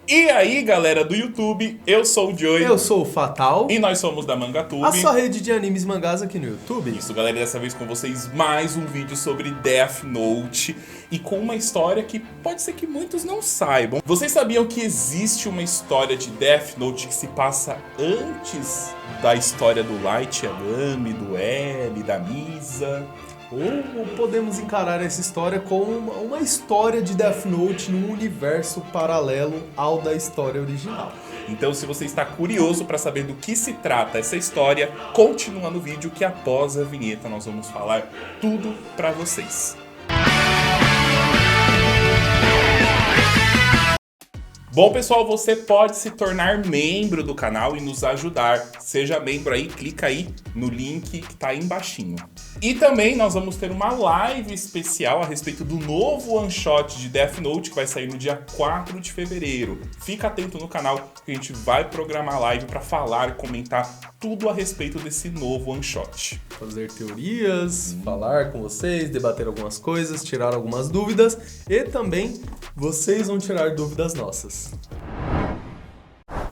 E aí, galera do YouTube, eu sou o Joey. Eu sou o Fatal. E nós somos da Mangatube. A sua rede de animes e mangás aqui no YouTube. Isso, galera, dessa vez com vocês mais um vídeo sobre Death Note. E com uma história que pode ser que muitos não saibam. Vocês sabiam que existe uma história de Death Note que se passa antes da história do Light Yagami, do L, da Misa? Ou podemos encarar essa história como uma história de Death Note num universo paralelo ao da história original. Então, se você está curioso para saber do que se trata essa história, continua no vídeo que após a vinheta nós vamos falar tudo para vocês. Bom, pessoal, você pode se tornar membro do canal e nos ajudar. Seja membro aí, clica aí no link que tá aí embaixinho. E também nós vamos ter uma live especial a respeito do novo one shot de Death Note que vai sair no dia 4 de fevereiro. Fica atento no canal que a gente vai programar live para falar e comentar tudo a respeito desse novo one shot. Fazer teorias, falar com vocês, debater algumas coisas, tirar algumas dúvidas e também vocês vão tirar dúvidas nossas.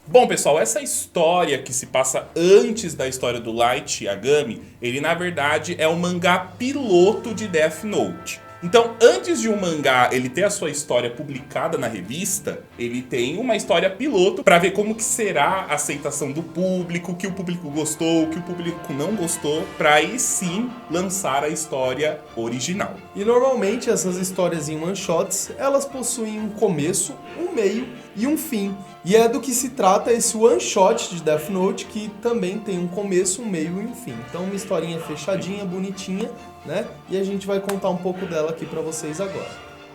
Bom, pessoal, essa história que se passa antes da história do Light Yagami, ele na verdade é um mangá piloto de Death Note. Então, antes de um mangá ele ter a sua história publicada na revista, ele tem uma história piloto para ver como que será a aceitação do público, o que o público gostou, o que o público não gostou, para aí sim lançar a história original. E normalmente essas histórias em one-shots, elas possuem um começo, um meio e um fim. E é do que se trata esse one-shot de Death Note, que também tem um começo, um meio e um fim. Então uma historinha fechadinha, bonitinha, né? E a gente vai contar um pouco dela aqui pra vocês agora.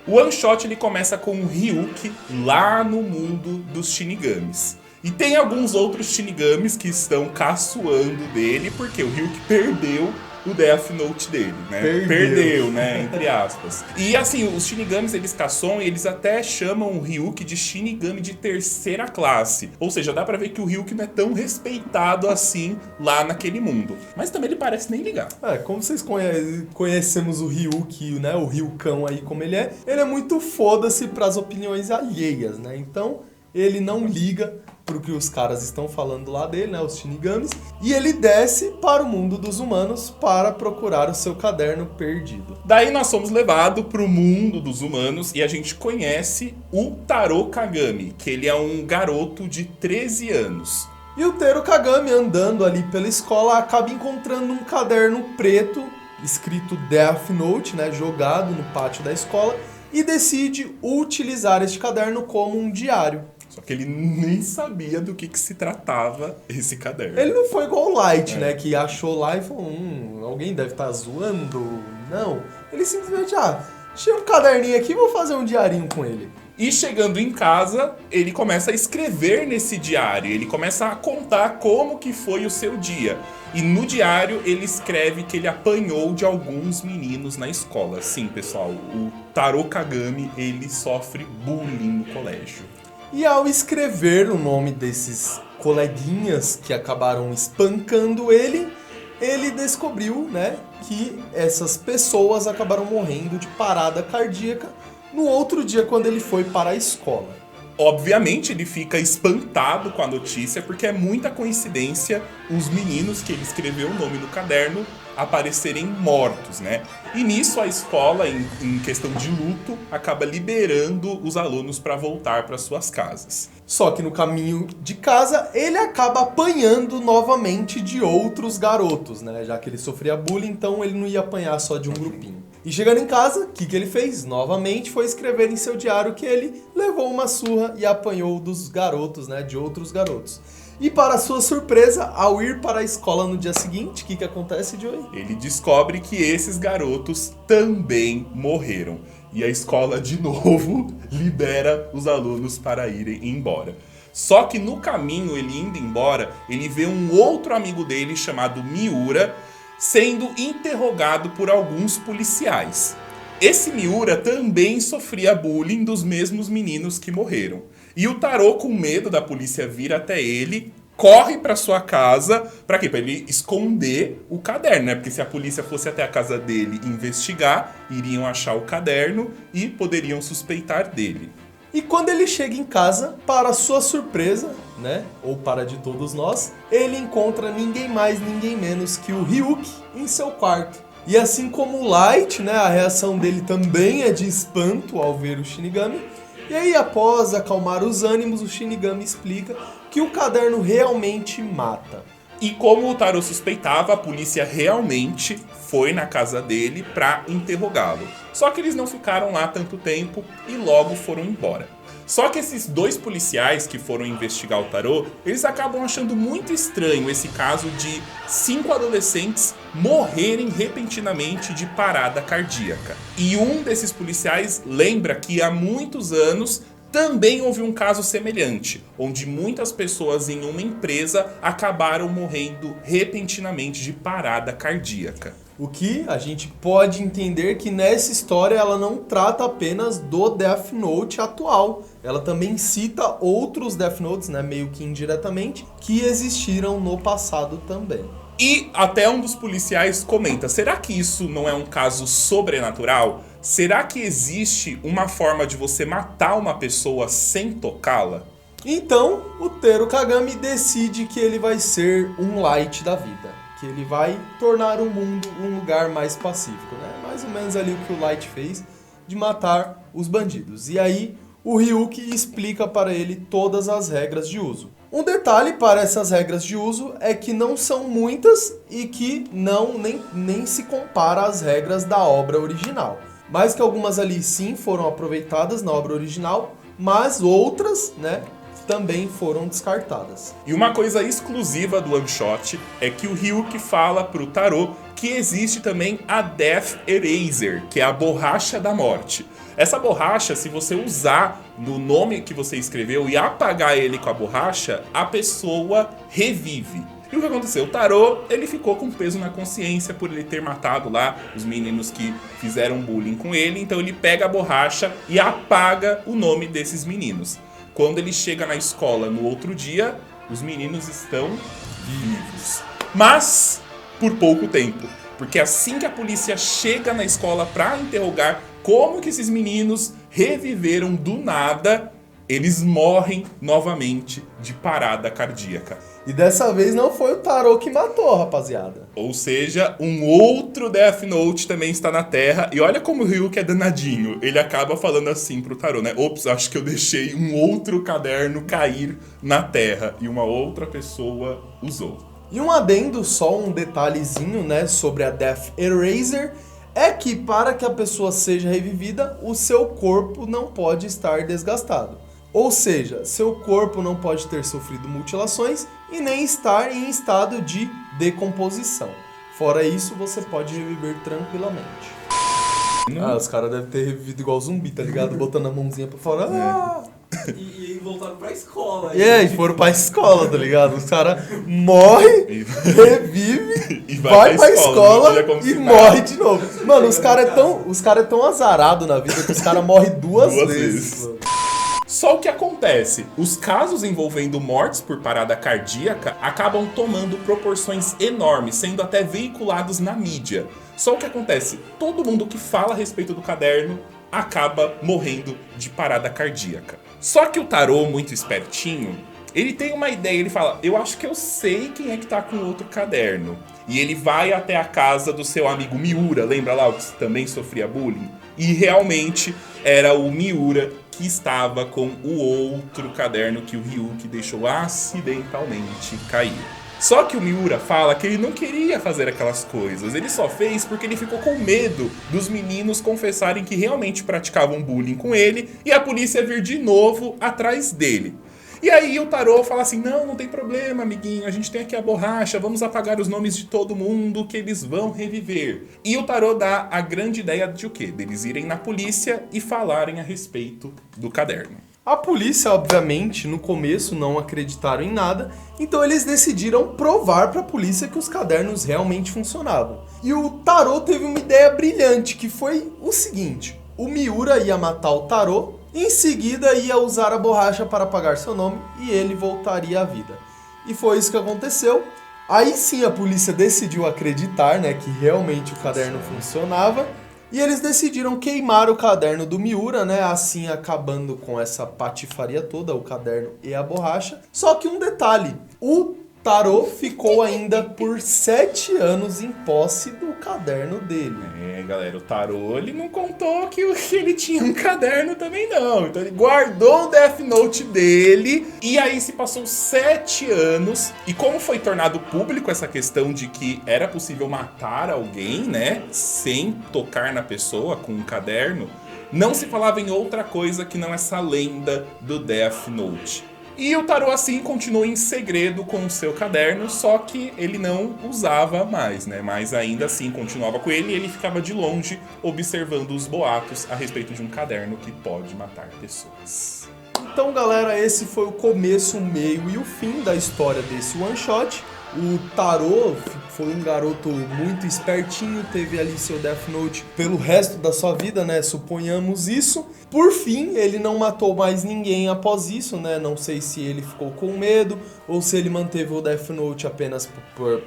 O one shot ele começa com o Ryuki lá no mundo dos Shinigamis. E tem alguns outros Shinigamis que estão caçoando dele, porque o Ryuki perdeu o Death Note dele, né? Perdeu, né? Entre aspas. E assim, os Shinigamis, eles caçam e eles até chamam o Ryuki de Shinigami de terceira classe. Ou seja, dá pra ver que o Ryuki não é tão respeitado assim lá naquele mundo. Mas também ele parece nem ligar. Como vocês conhecemos o Ryuki, né? O Ryukão aí como ele é muito foda-se pras opiniões alheias, né? Então, ele não liga pro que os caras estão falando lá dele, né, os Shinigamis, e ele desce para o mundo dos humanos para procurar o seu caderno perdido. Daí nós somos levados pro mundo dos humanos e a gente conhece o Taro Kagami, que ele é um garoto de 13 anos. E o Taro Kagami, andando ali pela escola, acaba encontrando um caderno preto, escrito Death Note, né, jogado no pátio da escola, e decide utilizar este caderno como um diário. Só que ele nem sabia do que se tratava esse caderno. Ele não foi igual o Light, né? Que achou lá e falou, alguém deve estar zoando. Não. Ele simplesmente, tinha um caderninho aqui, vou fazer um diarinho com ele. E chegando em casa, ele começa a escrever nesse diário. Ele começa a contar como que foi o seu dia. E no diário ele escreve que ele apanhou de alguns meninos na escola. Sim, pessoal, o Taro Kagami, ele sofre bullying no colégio. E ao escrever o nome desses coleguinhas que acabaram espancando ele descobriu, né, que essas pessoas acabaram morrendo de parada cardíaca no outro dia quando ele foi para a escola. Obviamente ele fica espantado com a notícia porque é muita coincidência os meninos que ele escreveu o nome no caderno aparecerem mortos, né? E nisso a escola, em questão de luto, acaba liberando os alunos para voltar para suas casas. Só que no caminho de casa ele acaba apanhando novamente de outros garotos, né? Já que ele sofria bullying, então ele não ia apanhar só de um grupinho. E chegando em casa, o que ele fez? Novamente foi escrever em seu diário que ele levou uma surra e apanhou dos garotos, né? De outros garotos. E para sua surpresa, ao ir para a escola no dia seguinte, o que acontece, Joey? Ele descobre que esses garotos também morreram. E a escola, de novo, libera os alunos para irem embora. Só que no caminho, ele indo embora, ele vê um outro amigo dele chamado Miura sendo interrogado por alguns policiais. Esse Miura também sofria bullying dos mesmos meninos que morreram. E o Taro, com medo da polícia vir até ele, corre para sua casa. Para quê? Para ele esconder o caderno, né? Porque se a polícia fosse até a casa dele investigar, iriam achar o caderno e poderiam suspeitar dele. E quando ele chega em casa, para sua surpresa, né, ou para de todos nós, ele encontra ninguém mais, ninguém menos que o Ryuki em seu quarto. E assim como o Light, né, a reação dele também é de espanto ao ver o Shinigami. E aí, após acalmar os ânimos, o Shinigami explica que o caderno realmente mata. E como o Tarô suspeitava, a polícia realmente foi na casa dele para interrogá-lo. Só que eles não ficaram lá tanto tempo e logo foram embora. Só que esses 2 policiais que foram investigar o Tarô, eles acabam achando muito estranho esse caso de 5 adolescentes morrerem repentinamente de parada cardíaca. E um desses policiais lembra que há muitos anos também houve um caso semelhante, onde muitas pessoas em uma empresa acabaram morrendo repentinamente de parada cardíaca. O que a gente pode entender que nessa história ela não trata apenas do Death Note atual. Ela também cita outros Death Notes, né, meio que indiretamente, que existiram no passado também. E até um dos policiais comenta, será que isso não é um caso sobrenatural? Será que existe uma forma de você matar uma pessoa sem tocá-la? Então, o Teru Kagami decide que ele vai ser um Light da vida. Que ele vai tornar o mundo um lugar mais pacífico, né? Mais ou menos ali o que o Light fez, de matar os bandidos. E aí, o Ryuki explica para ele todas as regras de uso. Um detalhe para essas regras de uso é que não são muitas e que nem se compara às regras da obra original. Mas que algumas ali sim foram aproveitadas na obra original, mas outras, né, também foram descartadas. E uma coisa exclusiva do One Shot é que o Ryuki fala pro Tarô que existe também a Death Eraser, que é a borracha da morte. Essa borracha, se você usar no nome que você escreveu e apagar ele com a borracha, a pessoa revive. E o que aconteceu? O Tarô, ele ficou com peso na consciência por ele ter matado lá os meninos que fizeram bullying com ele, então ele pega a borracha e apaga o nome desses meninos. Quando ele chega na escola no outro dia, os meninos estão vivos. Mas por pouco tempo. Porque assim que a polícia chega na escola para interrogar como que esses meninos reviveram do nada, eles morrem novamente de parada cardíaca. E dessa vez não foi o Tarô que matou, rapaziada. Ou seja, um outro Death Note também está na Terra. E olha como o Ryuki é danadinho. Ele acaba falando assim pro Tarô, né? Ops, acho que eu deixei um outro caderno cair na Terra. E uma outra pessoa usou. E um adendo, só um detalhezinho, né, sobre a Death Eraser, é que para que a pessoa seja revivida, o seu corpo não pode estar desgastado. Ou seja, seu corpo não pode ter sofrido mutilações e nem estar em estado de decomposição. Fora isso, você pode reviver tranquilamente. Os caras devem ter revivido igual zumbi, tá ligado? Botando a mãozinha pra fora. Ah! E voltaram pra escola. E foram pra escola, tá ligado? Os caras morrem, revive, E vai pra escola e e morre de novo. Mano, os caras é tão azarados na vida que os caras morrem duas vezes. Mano. Só o que acontece? Os casos envolvendo mortes por parada cardíaca acabam tomando proporções enormes, sendo até veiculados na mídia. Só o que acontece? Todo mundo que fala a respeito do caderno acaba morrendo de parada cardíaca. Só que o Tarô, muito espertinho, ele tem uma ideia, ele fala, eu acho que eu sei quem é que tá com outro caderno. E ele vai até a casa do seu amigo Miura, lembra lá o que também sofria bullying? E realmente era o Miura que estava com o outro caderno que o Ryuki deixou acidentalmente cair. Só que o Miura fala que ele não queria fazer aquelas coisas, ele só fez porque ele ficou com medo dos meninos confessarem que realmente praticavam bullying com ele e a polícia vir de novo atrás dele. E aí o Tarô fala assim, não tem problema, amiguinho, a gente tem aqui a borracha, vamos apagar os nomes de todo mundo que eles vão reviver. E o Tarô dá a grande ideia de o quê? Deles irem na polícia e falarem a respeito do caderno. A polícia, obviamente, no começo não acreditaram em nada, então eles decidiram provar para a polícia que os cadernos realmente funcionavam. E o Tarô teve uma ideia brilhante, que foi o seguinte, o Miura ia matar o Tarô, em seguida ia usar a borracha para apagar seu nome e ele voltaria à vida. E foi isso que aconteceu. Aí sim a polícia decidiu acreditar, né, que realmente o caderno funcionava. E eles decidiram queimar o caderno do Miura, né? Assim acabando com essa patifaria toda, o caderno e a borracha. Só que um detalhe, o Tarô ficou ainda por 7 anos em posse do caderno dele. Galera, o Tarô, ele não contou que ele tinha um caderno também não. Então ele guardou o Death Note dele e aí se passou 7 anos. E como foi tornado público essa questão de que era possível matar alguém, né, sem tocar na pessoa com um caderno, não se falava em outra coisa que não essa lenda do Death Note. E o Tarô assim continuou em segredo com o seu caderno, só que ele não usava mais, né? Mas ainda assim continuava com ele e ele ficava de longe observando os boatos a respeito de um caderno que pode matar pessoas. Então, galera, esse foi o começo, o meio e o fim da história desse one shot. O Tarô foi um garoto muito espertinho, teve ali seu Death Note pelo resto da sua vida, né? Suponhamos isso. Por fim, ele não matou mais ninguém após isso, né? Não sei se ele ficou com medo ou se ele manteve o Death Note apenas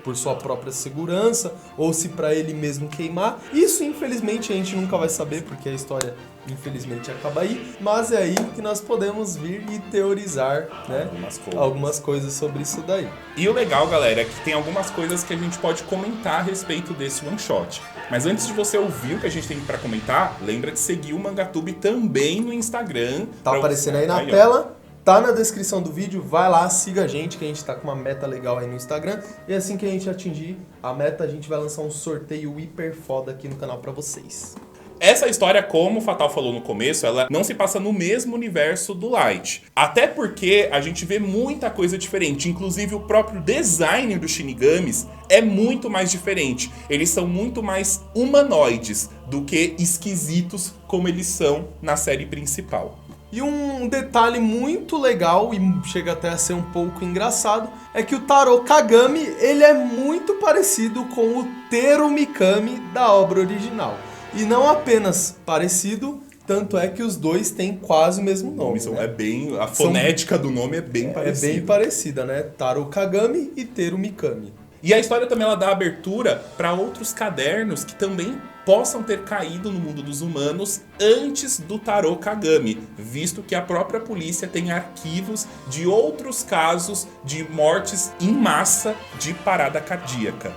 por sua própria segurança ou se para ele mesmo queimar. Isso, infelizmente, a gente nunca vai saber porque a história, infelizmente, acaba aí. Mas é aí que nós podemos vir e teorizar, né? Algumas coisas sobre isso daí. E o legal, galera, é que tem algumas coisas que a gente pode comentar a respeito desse one shot. Mas antes de você ouvir o que a gente tem pra comentar, lembra de seguir o Mangatube também no Instagram. Tá aparecendo aí na tela, tá na descrição do vídeo, vai lá, siga a gente, que a gente tá com uma meta legal aí no Instagram. E assim que a gente atingir a meta, a gente vai lançar um sorteio hiper foda aqui no canal pra vocês. Essa história, como o Fatal falou no começo, ela não se passa no mesmo universo do Light. Até porque a gente vê muita coisa diferente. Inclusive o próprio design dos Shinigamis é muito mais diferente. Eles são muito mais humanoides do que esquisitos como eles são na série principal. E um detalhe muito legal, e chega até a ser um pouco engraçado, é que o Tarô Kagami, ele é muito parecido com o Teru Mikami da obra original. E não apenas parecido, tanto é que os dois têm quase o mesmo nome. Né? A fonética do nome é bem parecida. É bem parecida, né? Tarô Kagami e Teru Mikami. E a história também ela dá abertura para outros cadernos que também possam ter caído no mundo dos humanos antes do Tarô Kagami, visto que a própria polícia tem arquivos de outros casos de mortes em massa de parada cardíaca.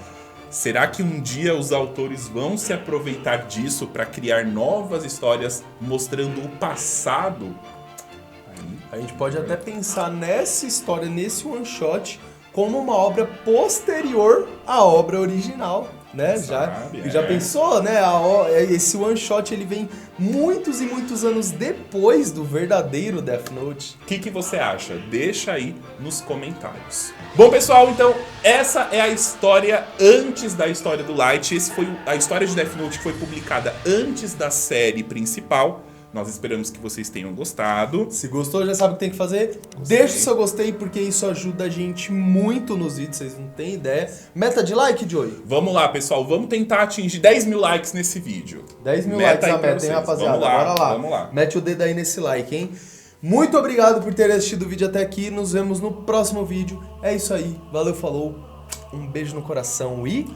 Será que um dia os autores vão se aproveitar disso para criar novas histórias mostrando o passado? A gente pode até pensar nessa história, nesse one shot, como uma obra posterior à obra original, né? Já pensou, né? Esse one shot ele vem muitos e muitos anos depois do verdadeiro Death Note. O que você acha? Deixa aí nos comentários. Bom, pessoal, então essa é a história antes da história do Light. Esse foi a história de Death Note que foi publicada antes da série principal. Nós esperamos que vocês tenham gostado. Se gostou, já sabe o que tem que fazer. Deixa o seu gostei, porque isso ajuda a gente muito nos vídeos, vocês não têm ideia. Meta de like, Joey? Vamos lá, pessoal. Vamos tentar atingir 10 mil likes nesse vídeo. 10 mil likes a meta, hein, rapaziada? Bora lá. Vamos lá. Mete o dedo aí nesse like, hein? Muito obrigado por ter assistido o vídeo até aqui. Nos vemos no próximo vídeo. É isso aí. Valeu, falou. Um beijo no coração e...